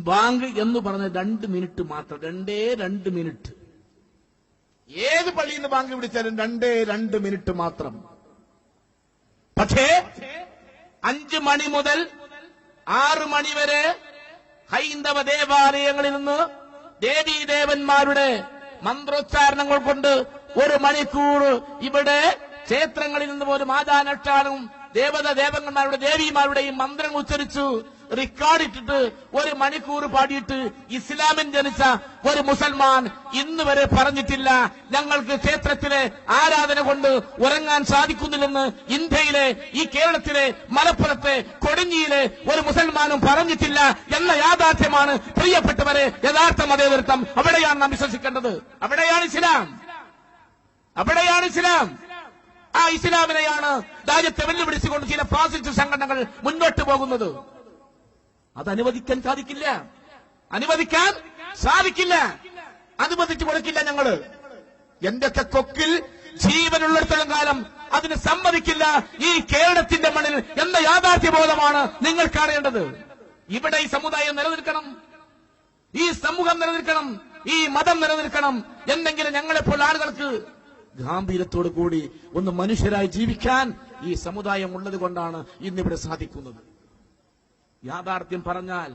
Bank എന്ന് പറഞ്ഞ 2 minute മാത്രം, 2 മിനിറ്റ്. ഏത് പള്ളിയിൽ നിന്ന് ബാങ്ക് വിളിച്ചാലും 2 മിനിറ്റ് മാത്രം. പക്ഷേ 5 മണി മുതൽ 6 മണി വരെ ഹൈന്ദവ ദേവാലയങ്ങളിൽ നിന്ന് ദേവീദേവന്മാരുടെ മന്ത്രോച്ചാരണങ്ങൾ കൊണ്ട് 1 മണിക്കൂർ ഇവിടെ ക്ഷേത്രങ്ങളിൽ നിന്ന് പോലും ആചാരനുഷ്ഠാനവും ദേവന്മാരുടെ ദേവിമാരുടെയും മന്ത്രങ്ങൾ ഉച്ചരിച്ചു റെക്കോർഡിട്ടിട്ട് 1 മണിക്കൂർ പാടിയിട്ട് ഇസ്ലാമിൽ ജനിച്ച ഒരു മുസൽമാൻ ഇന്ന് വരെ പറഞ്ഞിട്ടില്ല ഞങ്ങൾക്ക് ക്ഷേത്രത്തിലെ ആരാധന കൊണ്ട് ഉറങ്ങാൻ സാധിക്കുന്നില്ലെന്ന്. ഇന്ത്യയിലെ ഈ കേരളത്തിലെ മലപ്പുറത്തെ കൊടിഞ്ഞിയിലെ ഒരു മുസൽമാനും പറഞ്ഞിട്ടില്ല എന്ന യാഥാർത്ഥ്യമാണ് പ്രിയപ്പെട്ടവരെ യഥാർത്ഥ മതേതരത്വം. അവിടെയാണ് നാം വിശ്വസിക്കേണ്ടത്. അവിടെയാണ് ഇസ്ലാം. ആ ഇസ്ലാമിനെയാണ് രാജ്യത്തെ വെല്ലുവിളിച്ചുകൊണ്ട് ചില ഫാസിസ്റ്റ് സംഘടനകൾ മുന്നോട്ട് പോകുന്നത്. അത് അനുവദിക്കാൻ സാധിക്കില്ല. അനുവദിച്ചു കൊടുക്കില്ല ഞങ്ങള്. എന്റെയൊക്കെ കൊക്കിൽ ജീവനുള്ളിടത്തോളം കാലം അതിന് സമ്മതിക്കില്ല ഈ കേരളത്തിന്റെ മണ്ണിൽ എന്ന യാഥാർത്ഥ്യബോധമാണ് നിങ്ങൾ കാണേണ്ടത്. ഇവിടെ ഈ സമുദായം നിലനിൽക്കണം, ഈ സമൂഹം നിലനിൽക്കണം, ഈ മതം നിലനിൽക്കണം എന്നെങ്കിലും ഞങ്ങളെപ്പോൾ ആളുകൾക്ക് ഗാംഭീര്യത്തോടു കൂടി ഒന്ന് മനുഷ്യരായി ജീവിക്കാൻ ഈ സമുദായം ഉള്ളത് കൊണ്ടാണ് ഇന്നിവിടെ സാധിക്കുന്നത്. യാഥാർത്ഥ്യം പറഞ്ഞാൽ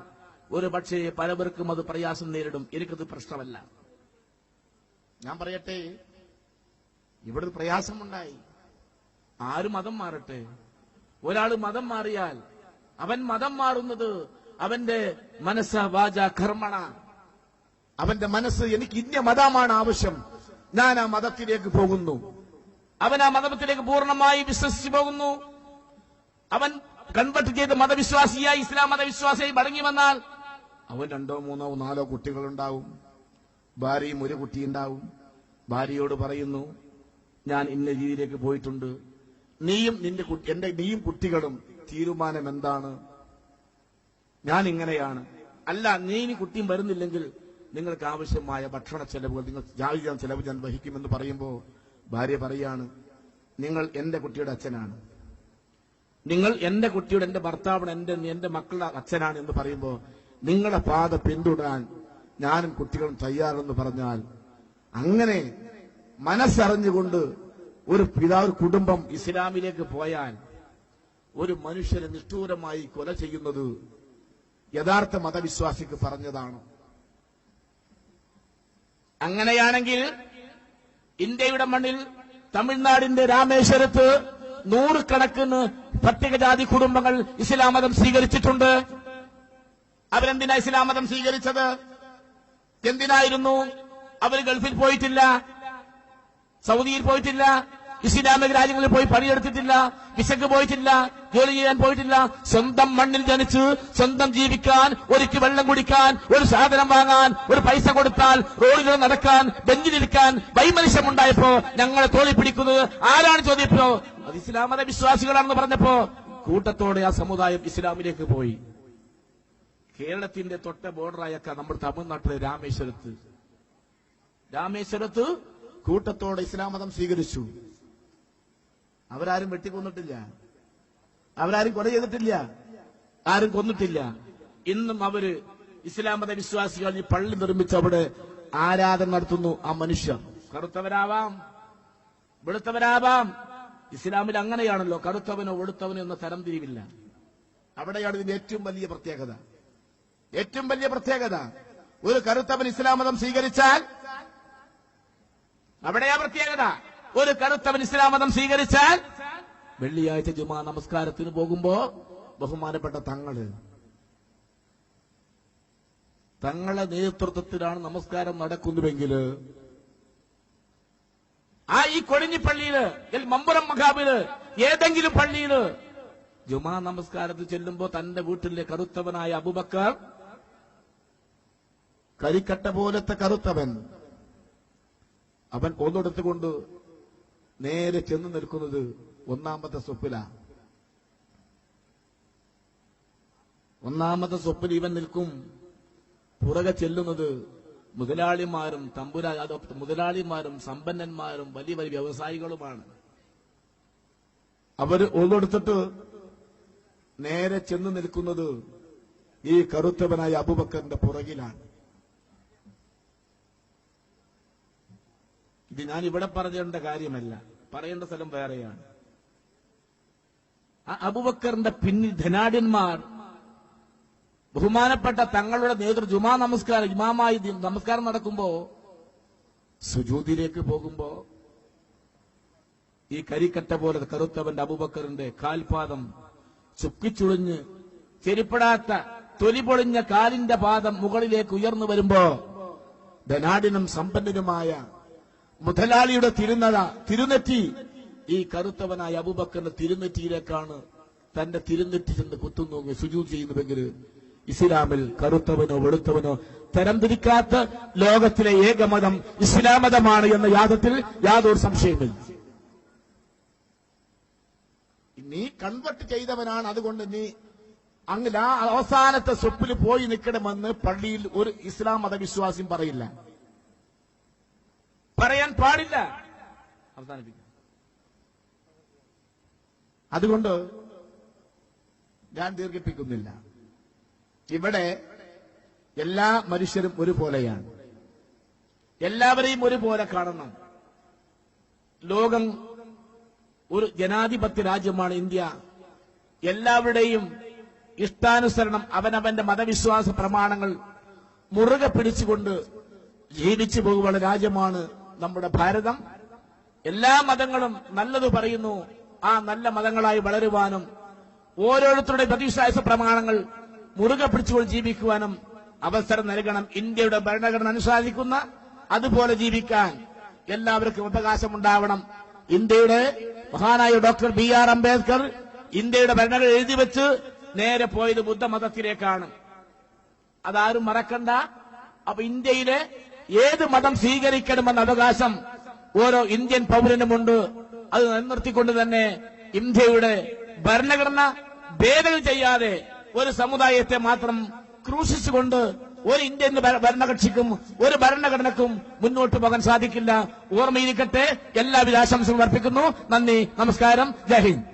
ഒരു പക്ഷേ പലവർക്കും അത് പ്രയാസം നേരിടും. എനിക്കത് പ്രശ്നമല്ല. ഞാൻ പറയട്ടെ, ഇവിടെ പ്രയാസമുണ്ടായി. ആര് മതം മാറട്ടെ. ഒരാൾ മതം മാറിയാൽ അവൻ മതം മാറുന്നത് അവന്റെ മനസ്സ വാച കർമ്മണ, അവന്റെ മനസ്സ് എനിക്ക് ഇന്ന മതമാണ് ആവശ്യം, ഞാൻ ആ മതത്തിലേക്ക് പോകുന്നു. അവൻ ആ മതത്തിലേക്ക് പൂർണ്ണമായി വിശ്വസിച്ചു പോകുന്നു. അവൻ കൺവെർട്ട് ചെയ്ത് മതവിശ്വാസിയായി ഇസ്ലാം മതവിശ്വാസിയായി മടങ്ങി വന്നാൽ അവൻ 2, 3, 4 കുട്ടികളുണ്ടാവും. ഭാര്യയും 1 കുട്ടിയുണ്ടാവും. ഭാര്യയോട് പറയുന്നു, ഞാൻ ഇന്ന രീതിയിലേക്ക് പോയിട്ടുണ്ട്, നീയും കുട്ടികളും തീരുമാനം എന്താണ്? ഞാൻ ഇങ്ങനെയാണ്. അല്ല, നീ കുട്ടിയും വരുന്നില്ലെങ്കിൽ നിങ്ങൾക്ക് ആവശ്യമായ ഭക്ഷണ ചെലവുകൾ, നിങ്ങൾ ജാതിജാൻ ചെലവ് ഞാൻ വഹിക്കുമെന്ന് പറയുമ്പോൾ ഭാര്യ പറയാണ്, നിങ്ങൾ എന്റെ കുട്ടിയുടെ അച്ഛനാണ്, നിങ്ങൾ എന്റെ കുട്ടിയുടെ, എന്റെ ഭർത്താവാണ്, എന്റെ മക്കളുടെ അച്ഛനാണ് എന്ന് പറയുമ്പോൾ നിങ്ങളുടെ പാത പിന്തുടരാൻ ഞാനും കുട്ടികളും തയ്യാറെന്ന് പറഞ്ഞാൽ, അങ്ങനെ മനസ്സറിഞ്ഞുകൊണ്ട് ഒരു പിതാവ് കുടുംബം ഇസ്ലാമിലേക്ക് പോയാൽ ഒരു മനുഷ്യനെ നിഷ്ഠൂരമായി കൊല ചെയ്യുന്നത് യഥാർത്ഥ മതവിശ്വാസിക്ക് പറഞ്ഞതാണ്. അങ്ങനെയാണെങ്കിൽ ഇന്ത്യയുടെ മണ്ണിൽ തമിഴ്നാടിന്റെ രാമേശ്വരത്ത് 100 കണക്കിന് പട്ടികജാതി കുടുംബങ്ങൾ ഇസ്ലാം മതം സ്വീകരിച്ചിട്ടുണ്ട്. അവരെന്തിനാ ഇസ്ലാം മതം സ്വീകരിച്ചത്? എന്തിനായിരുന്നു? അവർ ഗൾഫിൽ പോയിട്ടില്ല, സൗദിയിൽ പോയിട്ടില്ല, ഇസ്ലാമിക രാജ്യങ്ങളിൽ പോയി പണിയെടുത്തിട്ടില്ല, വിശക്ക് പോയിട്ടില്ല, ജോലി ചെയ്യാൻ പോയിട്ടില്ല. സ്വന്തം മണ്ണിൽ ജനിച്ച് സ്വന്തം ജീവിക്കാൻ, ഒരിക്കൽ വെള്ളം കുടിക്കാൻ, ഒരു സാധനം വാങ്ങാൻ, ഒരു പൈസ കൊടുത്താൽ റോഡിൽ നടക്കാൻ, ബെഞ്ചിലിരിക്കാൻ വൈമനുഷ്യമുണ്ടായപ്പോ ഞങ്ങളെ തോളി പിടിക്കുന്നത് ആരാണ് ചോദിച്ചപ്പോ അത് ഇസ്ലാം മത വിശ്വാസികളാണെന്ന് പറഞ്ഞപ്പോ കൂട്ടത്തോടെ ആ സമുദായം ഇസ്ലാമിലേക്ക് പോയി. കേരളത്തിന്റെ തൊട്ട ബോർഡറായൊക്കെ നമ്മുടെ തമിഴ്നാട്ടിലെ രാമേശ്വരത്ത് കൂട്ടത്തോടെ ഇസ്ലാം മതം സ്വീകരിച്ചു. അവരാരും വെട്ടിക്കൊന്നിട്ടില്ല, അവരാരും കൊല ചെയ്തിട്ടില്ല, ആരും കൊന്നിട്ടില്ല. ഇന്നും അവര് ഇസ്ലാം മത വിശ്വാസികൾ ഈ പള്ളി നിർമ്മിച്ച് അവിടെ ആരാധന നടത്തുന്നു. ആ മനുഷ്യർ കറുത്തവരാവാം, വെളുത്തവരാവാം. ഇസ്ലാമിൽ അങ്ങനെയാണല്ലോ, കറുത്തവനോ വെളുത്തവനോ എന്ന തരംതിരിവില്ല. അവിടെയാണ് ഇതിന്റെ ഏറ്റവും വലിയ പ്രത്യേകത. ഒരു കറുത്തവൻ ഇസ്ലാം മതം സ്വീകരിച്ചാൽ അവിടെയാ പ്രത്യേകത. ഒരു കറുത്തവൻ ഇസ്ലാം മതം സ്വീകരിച്ചാൽ വെള്ളിയാഴ്ച ജുമാ നമസ്കാരത്തിന് പോകുമ്പോ ബഹുമാനപ്പെട്ട തങ്ങളെ നേതൃത്വത്തിലാണ് നമസ്കാരം നടക്കുന്നുവെങ്കിൽ ഈ കൊടിഞ്ഞി പള്ളിയില്, മമ്പുറം മഖാബില്, ഏതെങ്കിലും പള്ളിയില് ജുമാ നമസ്കാരത്തിൽ ചെല്ലുമ്പോ തന്റെ വീട്ടിലെ കറുത്തവനായ അബൂബക്കർ, കരിക്കട്ട പോലത്തെ കറുത്തവൻ, അവൻ കൊന്നെടുത്തുകൊണ്ട് നേരെ ചെന്ന് നിൽക്കുന്നത് 1-ാമത്തെ സ്വപ്പിലാണ്. 1-ാമത്തെ സ്വപ്പിൽ ഇവൻ നിൽക്കും. പുറകെ ചെല്ലുന്നത് മുതലാളിമാരും സമ്പന്നന്മാരും വലിയ വലിയ വ്യവസായികളുമാണ്. അവര് ഒന്നെടുത്തിട്ട് നേരെ ചെന്ന് നിൽക്കുന്നത് ഈ കറുത്തവനായ അബൂബക്കറിന്റെ പുറകിലാണ്. ഇത് ഞാൻ ഇവിടെ പറയേണ്ട കാര്യമല്ല, പറയേണ്ട സ്ഥലം വേറെയാണ്. ആ അബൂബക്കറിന്റെ പിന്നിൽ ധനാഢ്യന്മാർ ബഹുമാനപ്പെട്ട തങ്ങളുടെ ജുമാ നമസ്കാരം ഇമാമായി നമസ്കാരം നടക്കുമ്പോ സുജൂദിലേക്ക് പോകുമ്പോ ഈ കരിക്കട്ട പോലെ കറുത്തവന്റെ അബൂബക്കറിന്റെ കാൽപാദം ചുക്കിച്ചുളിഞ്ഞ് ചെരിപ്പെടാത്ത തൊലി പൊളിഞ്ഞ കാലിന്റെ പാദം മുകളിലേക്ക് ഉയർന്നു വരുമ്പോ ധനാഢ്യനും സമ്പന്നനുമായ മുതലാളിയുടെ തിരുനെറ്റി ഈ കറുത്തവനായ അബൂബക്കറിന്റെ തിരുനെറ്റിയിലേക്കാണ് തന്റെ തിരുനെറ്റി ചെന്ന് കുത്തുന്നു, സുജൂദ് ചെയ്യുന്നുവെങ്കിൽ ഇസ്ലാമിൽ കറുത്തവനോ വെളുത്തവനോ തരംതിരിക്കാത്ത ലോകത്തിലെ ഏകമതം ഇസ്ലാം മതമാണ് എന്ന യാതൊരു സംശയമില്ല. നീ കൺവെർട്ട് ചെയ്തവനാണ്, അതുകൊണ്ട് നീ അങ്ങനെ അവസാനത്തെ സ്വപ്പിൽ പോയി നിൽക്കണമെന്ന് പള്ളിയിൽ ഒരു ഇസ്ലാം മതവിശ്വാസിയും പറയില്ല, പറയാൻ പാടില്ല. അവസാനിപ്പിക്കും. അതുകൊണ്ട് ഞാൻ ദീർഘിപ്പിക്കുന്നില്ല. ഇവിടെ എല്ലാ മനുഷ്യരും ഒരുപോലെയാണ്, എല്ലാവരെയും ഒരുപോലെ കാണണം. ലോകം ഒരു ജനാധിപത്യ രാജ്യമാണ് ഇന്ത്യ. എല്ലാവരുടെയും ഇഷ്ടാനുസരണം അവനവന്റെ മതവിശ്വാസ പ്രമാണങ്ങൾ മുറുകെ പിടിച്ചുകൊണ്ട് ജീവിച്ചു പോകുന്ന രാജ്യമാണ് നമ്മുടെ ഭാരതം. എല്ലാ മതങ്ങളും നല്ലത് പറയുന്നു, ആ നല്ല മതങ്ങളായി വളരുവാനും ഓരോരുത്തരുടെ മതവിശ്വാസ പ്രമാണങ്ങൾ മുറുകെ പിടിച്ചുകൊണ്ട് ജീവിക്കുവാനും അവസരം നൽകണം. ഇന്ത്യയുടെ ഭരണഘടന അനുശാസിക്കുന്ന അതുപോലെ ജീവിക്കാൻ എല്ലാവർക്കും അവകാശമുണ്ടാവണം. ഇന്ത്യയുടെ മഹാനായ ഡോക്ടർ BR അംബേദ്കർ ഇന്ത്യയുടെ ഭരണഘടന എഴുതി വെച്ച് നേരെ പോയത് ബുദ്ധമതത്തിലേക്കാണ്. അതാരും മറക്കണ്ട. അപ്പൊ ഇന്ത്യയിലെ ഏത് മതം സ്വീകരിക്കണമെന്ന അവകാശം ഓരോ ഇന്ത്യൻ പൗരനുമുണ്ട്. അത് നിലനിർത്തിക്കൊണ്ട് തന്നെ ഇന്ത്യയുടെ ഭരണഘടന ഭേദഗതി ചെയ്യാതെ ഒരു സമുദായത്തെ മാത്രം ക്രൂശിച്ചുകൊണ്ട് ഒരു ഇന്ത്യൻ ഭരണകക്ഷിക്കും ഒരു ഭരണഘടനക്കും മുന്നോട്ട് പോകാൻ സാധിക്കില്ല. ഓർമ്മയിരിക്കട്ടെ. എല്ലാവിധ ആശംസകളും അർപ്പിക്കുന്നു. നന്ദി, നമസ്കാരം, ജയ് ഹിന്ദ്.